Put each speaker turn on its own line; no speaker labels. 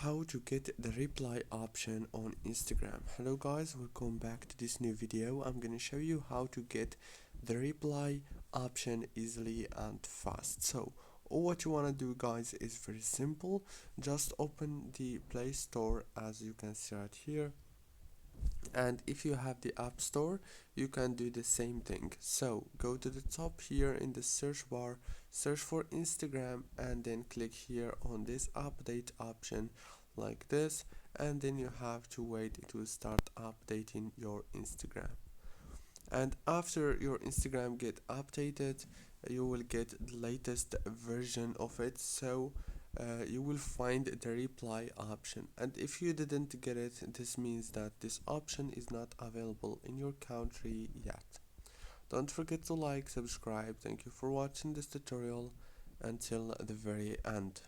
how to get the reply option on Instagram. Hello guys, welcome back to this new video. I'm gonna show you how to get the reply option easily and fast. So all what you want to do guys is very simple. Just open the Play Store as you can see right here, and if you have the App Store you can do the same thing. So go to the top here in the search bar, search for Instagram, and then click here on this update option like this, and then you have to wait to start updating your Instagram. And after your Instagram get updated, you will get the latest version of it. So you will find the reply option, and if you didn't get it, this means that this option is not available in your country yet. Don't forget to like, subscribe. Thank you for watching this tutorial until the very end.